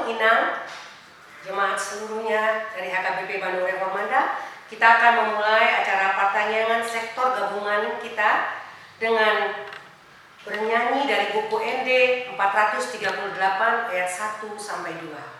Inang, jemaat seluruhnya dari HKBP Bandung Reformanda. Kita akan memulai acara pertanyaan sektor gabungan kita dengan bernyanyi dari buku ND 438 ayat 1 sampai 2.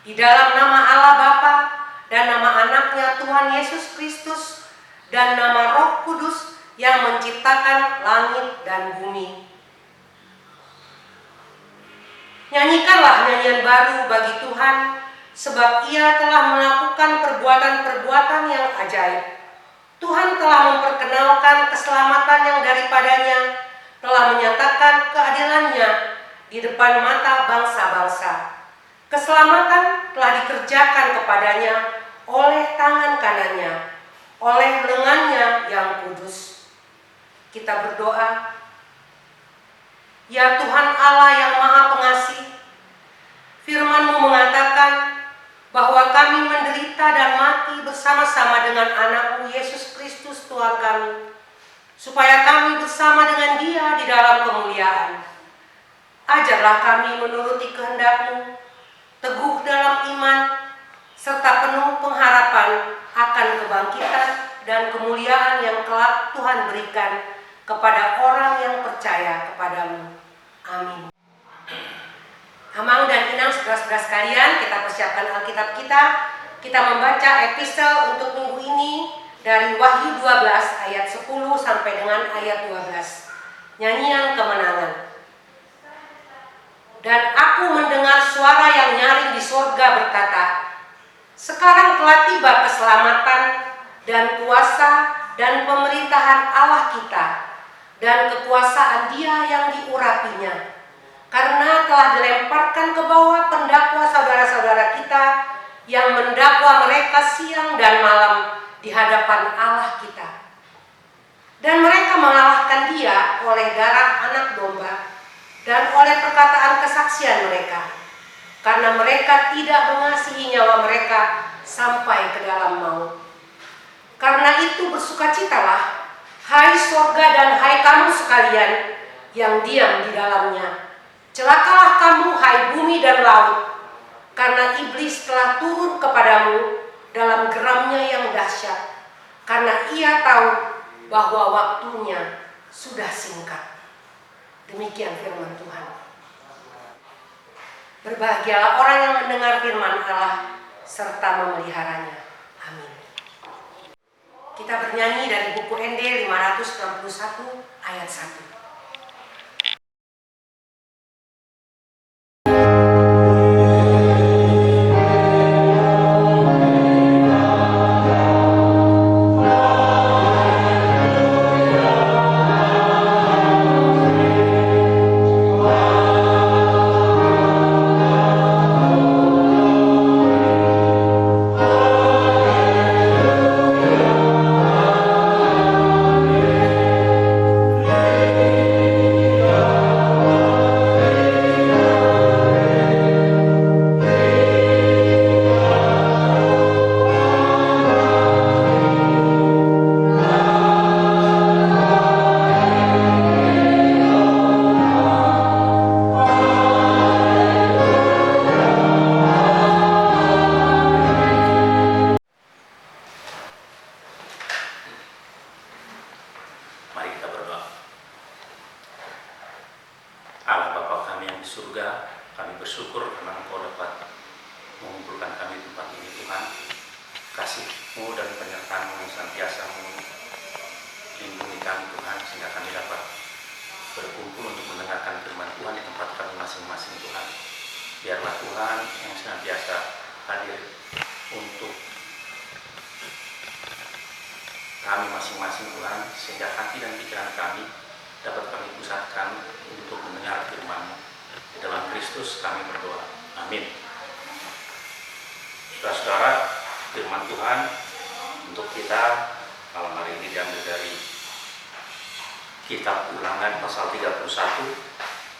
Di dalam nama Allah Bapa dan nama anaknya Tuhan Yesus Kristus dan nama Roh Kudus yang menciptakan langit dan bumi. Nyanyikanlah nyanyian baru bagi Tuhan, sebab Ia telah melakukan perbuatan-perbuatan yang ajaib. Tuhan telah memperkenalkan keselamatan yang daripadanya, telah menyatakan keadilannya di depan mata bangsa-bangsa. Keselamatan telah dikerjakan kepadanya oleh tangan kanannya, oleh lengannya yang kudus. Kita berdoa, ya Tuhan Allah yang Maha Pengasih, firman-Mu mengatakan bahwa kami menderita dan mati bersama-sama dengan Anak-Mu Yesus Kristus Tuhan kami, supaya kami bersama dengan Dia di dalam kemuliaan. Ajarlah kami menuruti kehendak-Mu, teguh dalam iman, serta penuh pengharapan akan kebangkitan dan kemuliaan yang kelak Tuhan berikan kepada orang yang percaya kepadamu. Amin. Amang dan Inang, saudara-saudara sekalian, kita persiapkan Alkitab kita. Kita membaca epistel untuk minggu ini dari Wahyu 12 ayat 10 sampai dengan ayat 12. Nyanyian kemenangan. Dan aku mendengar suara yang nyaring di sorga berkata, sekarang telah tiba keselamatan dan kuasa dan pemerintahan Allah kita dan kekuasaan Dia yang diurapinya, karena telah dilemparkan ke bawah pendakwa saudara-saudara kita yang mendakwa mereka siang dan malam di hadapan Allah kita. Dan mereka mengalahkan Dia oleh darah anak domba dan oleh perkataan kesaksian mereka, karena mereka tidak mengasihi nyawa mereka sampai ke dalam maut. Karena itu bersukacitalah, hai sorga dan hai kamu sekalian yang diam di dalamnya. Celakalah kamu, hai bumi dan laut, karena iblis telah turun kepadamu dalam geramnya yang dahsyat, karena ia tahu bahwa waktunya sudah singkat. Demikian firman Tuhan. Berbahagialah orang yang mendengar firman Allah serta memeliharanya. Amin. Kita bernyanyi dari buku ND 561 ayat 1. Amen. Mari kita berdoa. Allah Bapa kami yang di surga, kami bersyukur karena Engkau dapat mengumpulkan kami di tempat ini Tuhan. Kasih-Mu dan penyertaan-Mu yang senantiasa melindungi kami Tuhan, sehingga kami dapat berkumpul untuk mendengarkan firman Tuhan di tempat kami masing-masing Tuhan. Biarlah Tuhan yang senantiasa hadir untuk kami masing-masing Tuhan, sehingga hati dan pikiran kami dapat kami pusatkan untuk mendengar firman-Mu. Di dalam Kristus kami berdoa. Amin. Saudara-saudara, firman Tuhan untuk kita malam hari ini diambil dari Kitab Ulangan pasal 31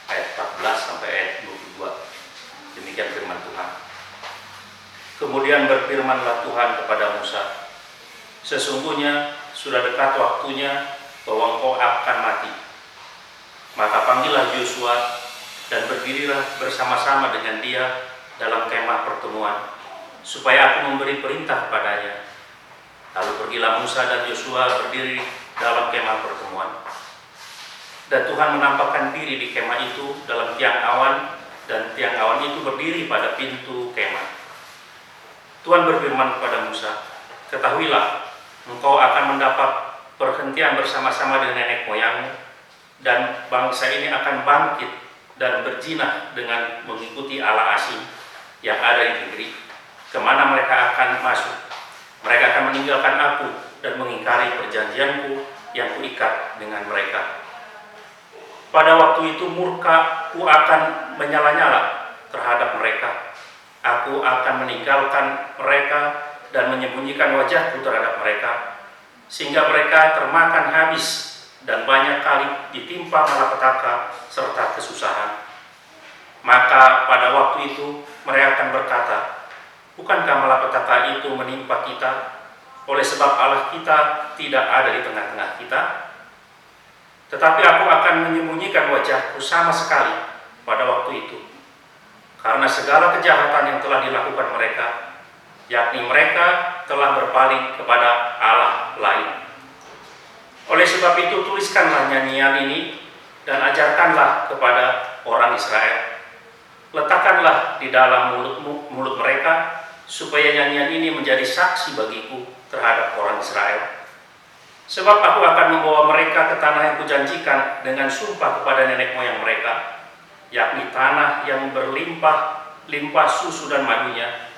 ayat 14 sampai ayat 22. Demikian firman Tuhan. Kemudian berfirmanlah Tuhan kepada Musa, sesungguhnya sudah dekat waktunya bahwa engkau akan mati. Maka panggillah Yosua dan berdirilah bersama-sama dengan dia dalam kemah pertemuan, supaya aku memberi perintah kepadanya. Lalu pergilah Musa dan Yosua berdiri dalam kemah pertemuan. Dan Tuhan menampakkan diri di kemah itu dalam tiang awan, dan tiang awan itu berdiri pada pintu kemah. Tuhan berfirman kepada Musa, ketahuilah, engkau akan mendapat perhentian bersama-sama dengan nenek moyangmu, dan bangsa ini akan bangkit dan berjinah dengan mengikuti Allah asing yang ada di negeri kemana mereka akan masuk. Mereka akan meninggalkan aku dan mengingkari perjanjianku yang kuikat dengan mereka. Pada waktu itu murka-Ku akan menyala-nyala terhadap mereka. Aku akan meninggalkan mereka dan menyembunyikan wajah-Ku terhadap mereka, sehingga mereka termakan habis dan banyak kali ditimpa malapetaka serta kesusahan. Maka pada waktu itu mereka akan berkata, bukankah malapetaka itu menimpa kita oleh sebab Allah kita tidak ada di tengah-tengah kita? Tetapi aku akan menyembunyikan wajah-Ku sama sekali pada waktu itu, karena segala kejahatan yang telah dilakukan mereka, yakni mereka telah berpaling kepada Allah lain. Oleh sebab itu tuliskanlah nyanyian ini dan ajarkanlah kepada orang Israel. Letakkanlah di dalam mulut mereka, supaya nyanyian ini menjadi saksi bagiku terhadap orang Israel. Sebab aku akan membawa mereka ke tanah yang kujanjikan dengan sumpah kepada nenek moyang mereka, yakni tanah yang berlimpah susu dan madunya.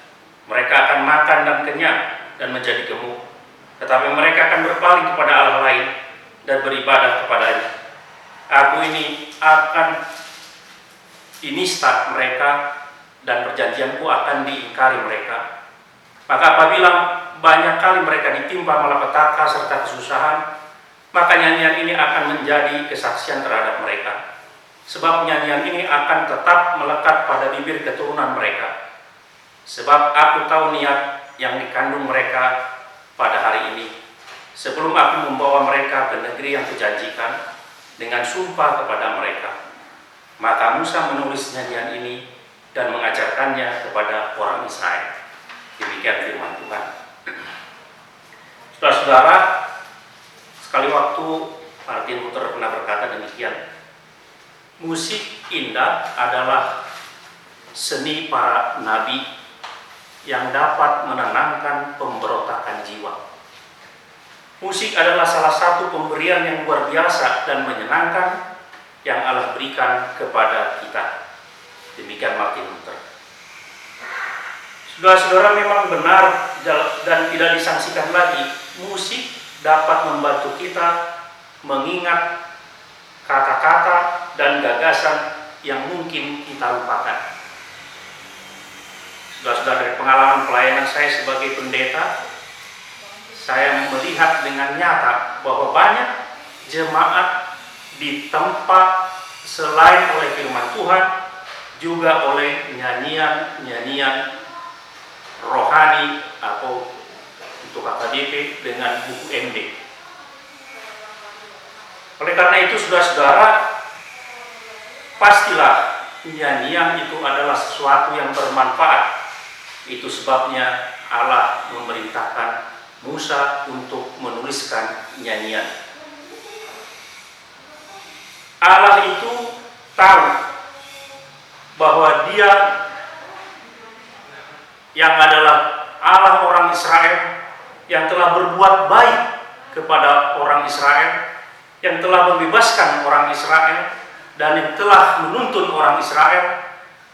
Mereka akan makan dan kenyang dan menjadi gemuk. Tetapi mereka akan berpaling kepada Allah lain dan beribadah kepadanya. Aku ini akan inista mereka, dan perjanjianku akan diingkari mereka. Maka apabila banyak kali mereka ditimpa malapetaka serta kesusahan, maka nyanyian ini akan menjadi kesaksian terhadap mereka. Sebab nyanyian ini akan tetap melekat pada bibir keturunan mereka. Sebab aku tahu niat yang dikandung mereka pada hari ini, sebelum aku membawa mereka ke negeri yang kujanjikan dengan sumpah kepada mereka. Maka Musa menulis nyanyian ini dan mengajarkannya kepada orang Israel. Demikian firman Tuhan. Saudara-saudara, sekali waktu Martin Luther pernah berkata demikian, musik indah adalah seni para nabi yang dapat menenangkan pemberontakan jiwa. Musik adalah salah satu pemberian yang luar biasa dan menyenangkan yang Allah berikan kepada kita. Demikian Martin Luther. Saudara-saudara, memang benar dan tidak disangsikan lagi, musik dapat membantu kita mengingat kata-kata dan gagasan yang mungkin kita lupakan. Saudara-saudara, dari pengalaman pelayanan saya sebagai pendeta, saya melihat dengan nyata bahwa banyak jemaat ditempa selain oleh firman Tuhan, juga oleh nyanyian-nyanyian rohani atau untuk KKDP dengan buku MD. Oleh karena itu, saudara-saudara, pastilah nyanyian itu adalah sesuatu yang bermanfaat. Itu sebabnya Allah memerintahkan Musa untuk menuliskan nyanyian. Allah itu tahu bahwa Dia yang adalah Allah orang Israel, yang telah berbuat baik kepada orang Israel, yang telah membebaskan orang Israel, dan yang telah menuntun orang Israel,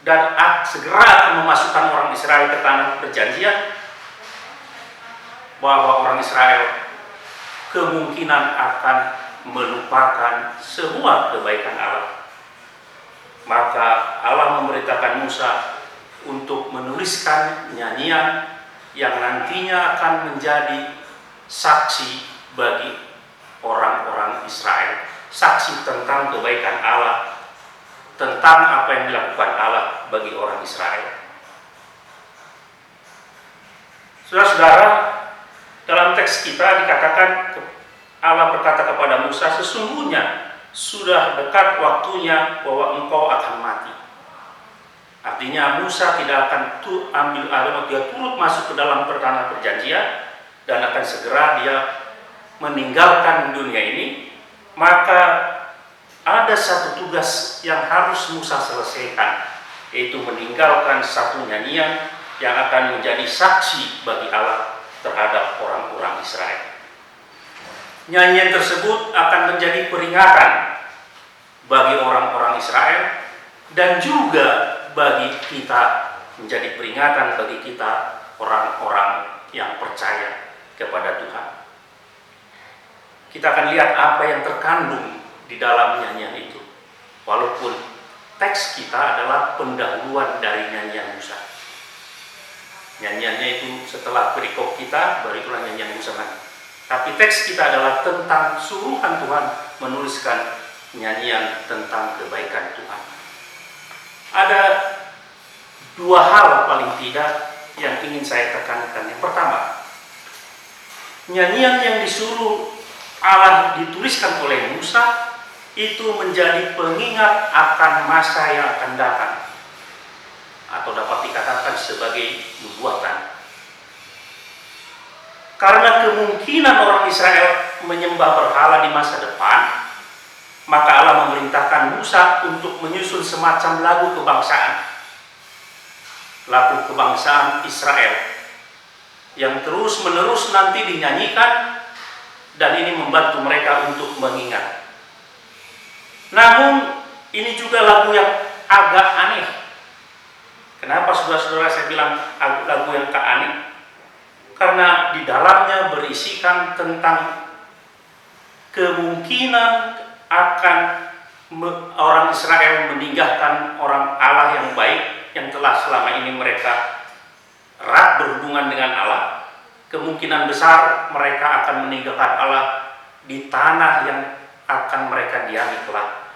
dan segera akan memasukkan orang Israel ke tanah perjanjian, bahwa orang Israel kemungkinan akan melupakan semua kebaikan Allah. Maka Allah memerintahkan Musa untuk menuliskan nyanyian yang nantinya akan menjadi saksi bagi orang-orang Israel, saksi tentang kebaikan Allah, tentang apa yang dilakukan Allah bagi orang Israel. Saudara-saudara, dalam teks kita dikatakan Allah berkata kepada Musa, sesungguhnya sudah dekat waktunya bahwa engkau akan mati. Artinya Musa tidak akan dia turut masuk ke dalam tanah perjanjian dan akan segera dia meninggalkan dunia ini. Maka ada satu tugas yang harus Musa selesaikan, yaitu meninggalkan satu nyanyian yang akan menjadi saksi bagi Allah terhadap orang-orang Israel. Nyanyian tersebut akan menjadi peringatan bagi orang-orang Israel dan juga bagi kita, menjadi peringatan bagi kita orang-orang yang percaya kepada Tuhan. Kita akan lihat apa yang terkandung di dalam nyanyian itu. Walaupun teks kita adalah pendahuluan dari nyanyian Musa. Nyanyiannya itu setelah perikop kita, baru itulah nyanyian Musa lagi. Tapi teks kita adalah tentang suruhan Tuhan menuliskan nyanyian tentang kebaikan Tuhan. Ada dua hal paling tidak yang ingin saya tekankan. Yang pertama, nyanyian yang disuruh Allah dituliskan oleh Musa itu menjadi pengingat akan masa yang akan datang, atau dapat dikatakan sebagai nubuatan. Karena kemungkinan orang Israel menyembah berhala di masa depan, maka Allah memerintahkan Musa untuk menyusun semacam lagu kebangsaan. Lagu kebangsaan Israel yang terus-menerus nanti dinyanyikan, dan ini membantu mereka untuk mengingat. Namun ini juga lagu yang agak aneh. Kenapa saudara-saudara saya bilang lagu yang agak aneh? Karena di dalamnya berisikan tentang kemungkinan akan orang Israel meninggalkan orang Allah yang baik, yang telah selama ini mereka erat berhubungan dengan Allah. Kemungkinan besar mereka akan meninggalkan Allah di tanah yang akan mereka diami kelak.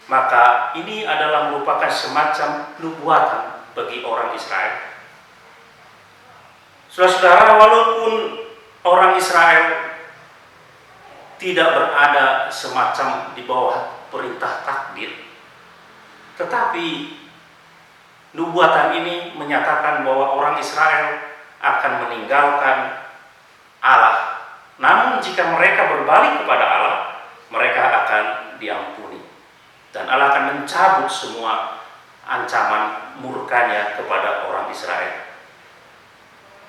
Maka ini adalah merupakan semacam nubuatan bagi orang Israel. Saudara-saudara, walaupun orang Israel tidak berada semacam di bawah perintah takdir, tetapi nubuatan ini menyatakan bahwa orang Israel akan meninggalkan Allah. Namun jika mereka berbalik kepada Allah, mereka akan diampuni. Dan Allah akan mencabut semua ancaman murkanya kepada orang Israel.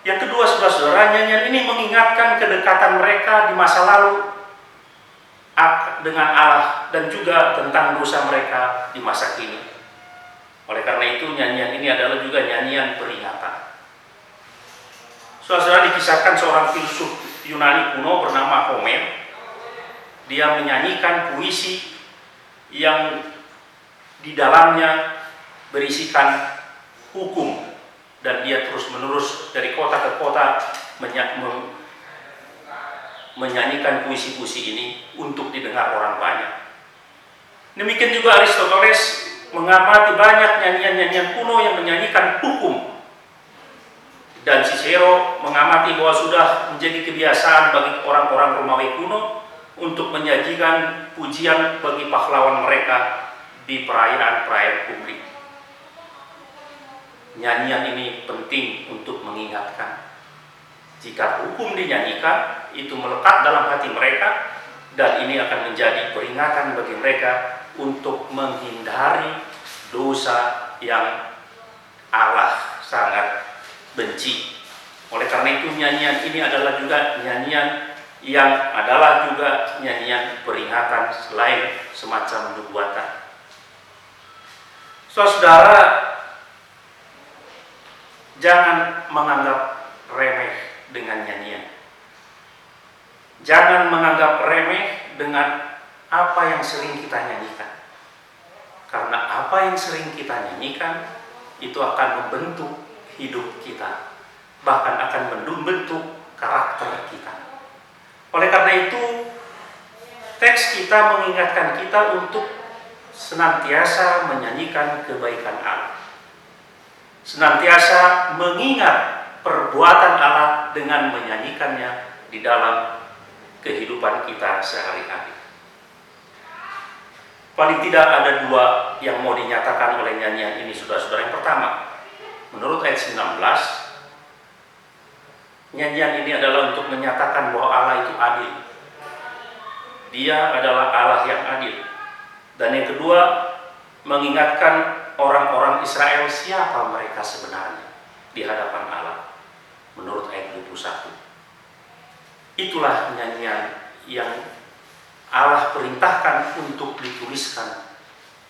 Yang kedua, saudara-saudara, nyanyian ini mengingatkan kedekatan mereka di masa lalu dengan Allah dan juga tentang dosa mereka di masa kini. Oleh karena itu, nyanyian ini adalah juga nyanyian peringatan. Saudara-saudara, dikisahkan seorang filsuf Yunani kuno bernama Homer. Dia menyanyikan puisi yang di dalamnya berisikan hukum, dan dia terus-menerus dari kota ke kota menyanyikan puisi-puisi ini untuk didengar orang banyak. Demikian juga Aristoteles mengamati banyak nyanyian-nyanyian kuno yang menyanyikan hukum, dan Cicero mengamati bahwa sudah menjadi kebiasaan bagi orang-orang Romawi kuno untuk menyajikan pujian bagi pahlawan mereka di perayaan-perayaan publik. Nyanyian ini penting untuk mengingatkan, jika hukum dinyanyikan, itu melekat dalam hati mereka, dan ini akan menjadi peringatan bagi mereka untuk menghindari dosa yang Allah sangat benci. Oleh karena itu nyanyian ini adalah juga nyanyian yang adalah juga nyanyian peringatan selain semacam nubuatan. Saudara, jangan menganggap remeh dengan nyanyian. Jangan menganggap remeh dengan apa yang sering kita nyanyikan. Karena apa yang sering kita nyanyikan itu akan membentuk hidup kita, bahkan akan membentuk karakter kita. Oleh karena itu, teks kita mengingatkan kita untuk senantiasa menyanyikan kebaikan Allah. Senantiasa mengingat perbuatan Allah dengan menyanyikannya di dalam kehidupan kita sehari-hari. Paling tidak ada dua yang mau dinyatakan oleh nyanyian ini, saudara-saudara. Yang pertama, menurut ayat 19, nyanyian ini adalah untuk menyatakan bahwa Allah itu adil. Dia adalah Allah yang adil. Dan yang kedua, mengingatkan orang-orang Israel siapa mereka sebenarnya di hadapan Allah. Menurut ayat 21. Itulah nyanyian yang Allah perintahkan untuk dituliskan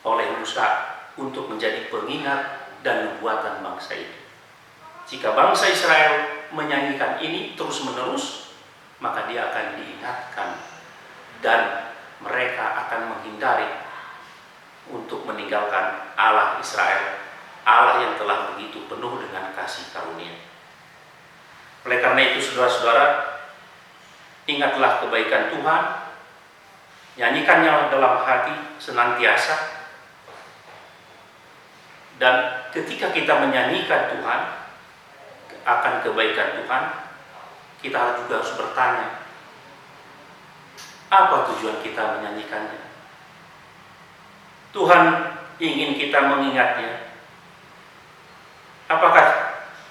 oleh Musa untuk menjadi pengingat dan nubuatan bangsa itu. Jika bangsa Israel menyanyikan ini terus-menerus, maka dia akan diingatkan dan mereka akan menghindari untuk meninggalkan Allah Israel, Allah yang telah begitu penuh dengan kasih karunia. Oleh karena itu, saudara-saudara, ingatlah kebaikan Tuhan, nyanyikannya dalam hati senantiasa. Dan ketika kita menyanyikan Tuhan akan kebaikan Tuhan, kita juga harus bertanya, apa tujuan kita menyanyikannya? Tuhan ingin kita mengingatnya. Apakah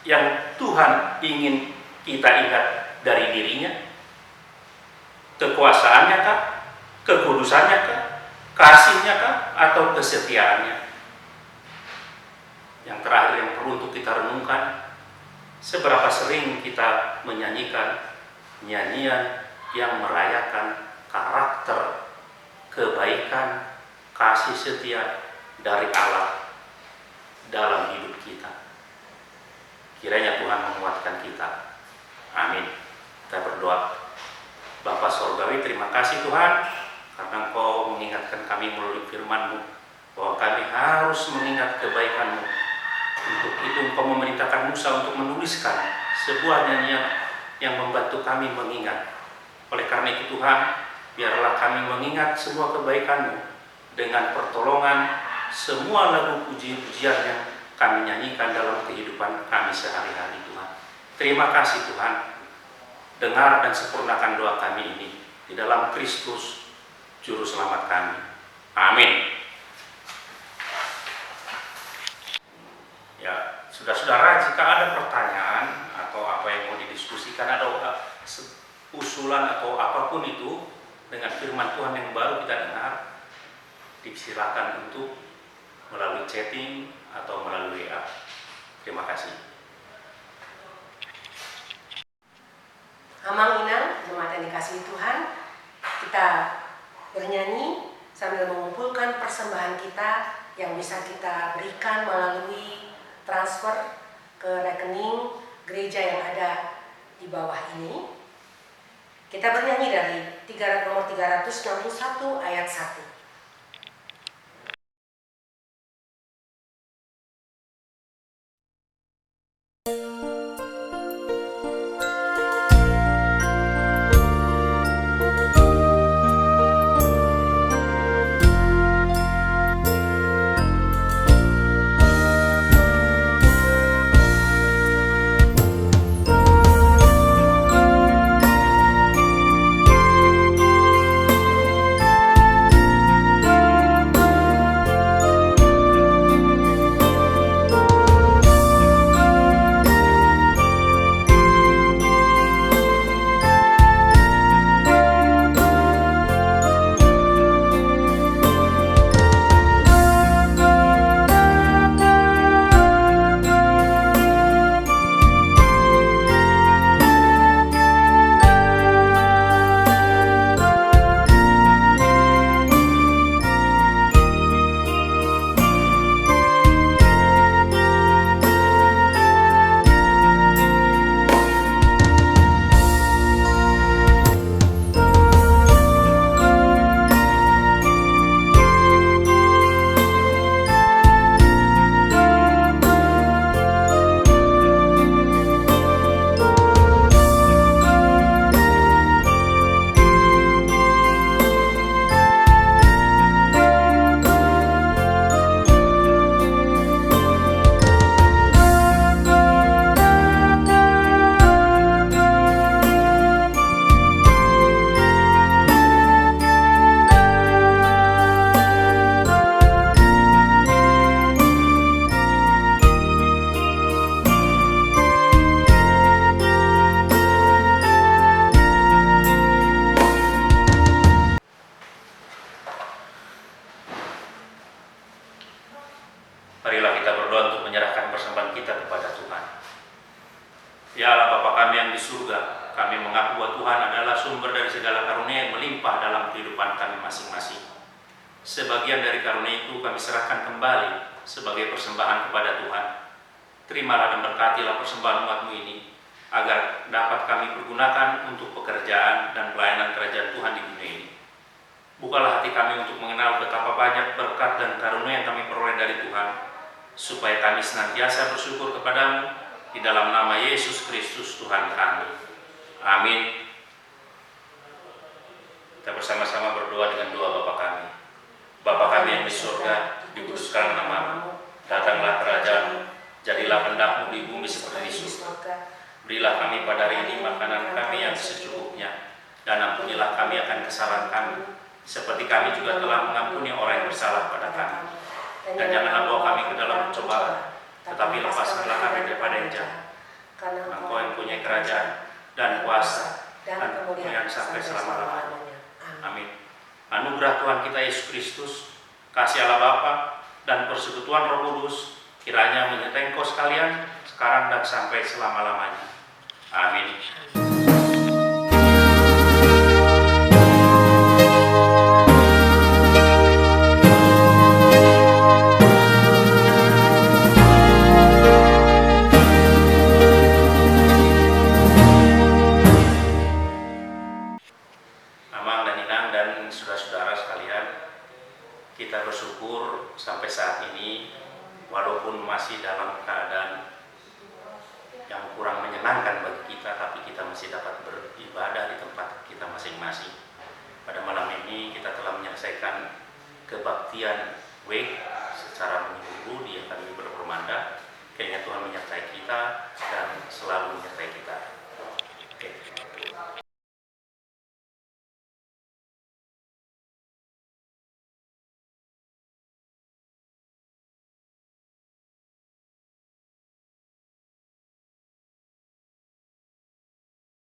yang Tuhan ingin kita ingat dari dirinya? Kekuasaannya kah? Kekudusannya kah? Kasihnya kah? Atau kesetiaannya? Yang terakhir yang perlu untuk kita renungkan, seberapa sering kita menyanyikan nyanyian yang merayakan karakter, kebaikan, kasih setia dari Allah dalam hidup kita. Kiranya Tuhan menguatkan kita. Amin. Kita berdoa. Bapa Sorgawi, terima kasih Tuhan, karena Engkau mengingatkan kami melalui firman-Mu bahwa kami harus mengingat kebaikan-Mu. Untuk itu Engkau memerintahkan Musa untuk menuliskan sebuah nyanyian yang membantu kami mengingat. Oleh karena itu Tuhan, biarlah kami mengingat semua kebaikan-Mu dengan pertolongan semua lagu puji-pujian yang kami nyanyikan dalam kehidupan kami sehari-hari Tuhan. Terima kasih Tuhan. Dengar dan sempurnakan doa kami ini di dalam Kristus Juru Selamat kami. Amin. Ya, saudara-saudara, jika ada pertanyaan atau apa yang mau didiskusikan, ada usulan atau apapun itu dengan firman Tuhan yang baru kita dengar, disilakan untuk melalui chatting atau melalui WA. Terima kasih. Amang Inang, jemaat yang dikasihi Tuhan, kita bernyanyi sambil mengumpulkan persembahan kita yang bisa kita berikan melalui transfer ke rekening gereja yang ada di bawah ini. Kita bernyanyi dari nomor 361 ayat 1. persembahan kita kepada Tuhan. Ya Allah Bapa kami yang di surga, kami mengaku bahwa Tuhan adalah sumber dari segala karunia yang melimpah dalam kehidupan kami masing-masing. Sebagian dari karunia itu kami serahkan kembali sebagai persembahan kepada Tuhan. Terimalah dan berkatilah persembahan umat-Mu ini, agar dapat kami pergunakan untuk pekerjaan dan pelayanan kerajaan Tuhan di dunia ini. Bukalah hati kami untuk mengenal betapa banyak berkat dan karunia yang kami peroleh dari Tuhan, supaya kami senantiasa bersyukur kepadamu di dalam nama Yesus Kristus Tuhan kami. Amin. Kita bersama-sama berdoa dengan doa Bapa kami. Bapa kami yang di surga, dikuduskan nama-Mu, datanglah kerajaan-Mu, jadilah kehendak-Mu di bumi seperti di surga. Berilah kami pada hari ini makanan kami yang secukupnya, dan ampunilah kami akan kesalahan kami, seperti kami juga telah mengampuni orang yang bersalah pada kami. Dan janganlah bawa kami ke dalam pencobaan, tetapi lepaskanlah kami daripada yang jahat. Karena Engkau yang punya kerajaan dan kuasa dan kemuliaan sampai selama-lamanya. Amin. Anugerah Tuhan kita Yesus Kristus, kasih Allah Bapa, dan persekutuan Roh Kudus kiranya menyertai engkau sekalian sekarang dan sampai selama-lamanya. Amin. Amang dan Inang dan saudara-saudara sekalian, kita bersyukur sampai saat ini walaupun masih dalam keadaan yang kurang menyenangkan bagi kita, tapi kita masih dapat beribadah di tempat kita masing-masing. Pada malam ini kita telah menyelesaikan kebaktian WEG secara menyeluruh di Akademi Berpermanda. Kiranya Tuhan menyertai kita dan selalu menyertai kita.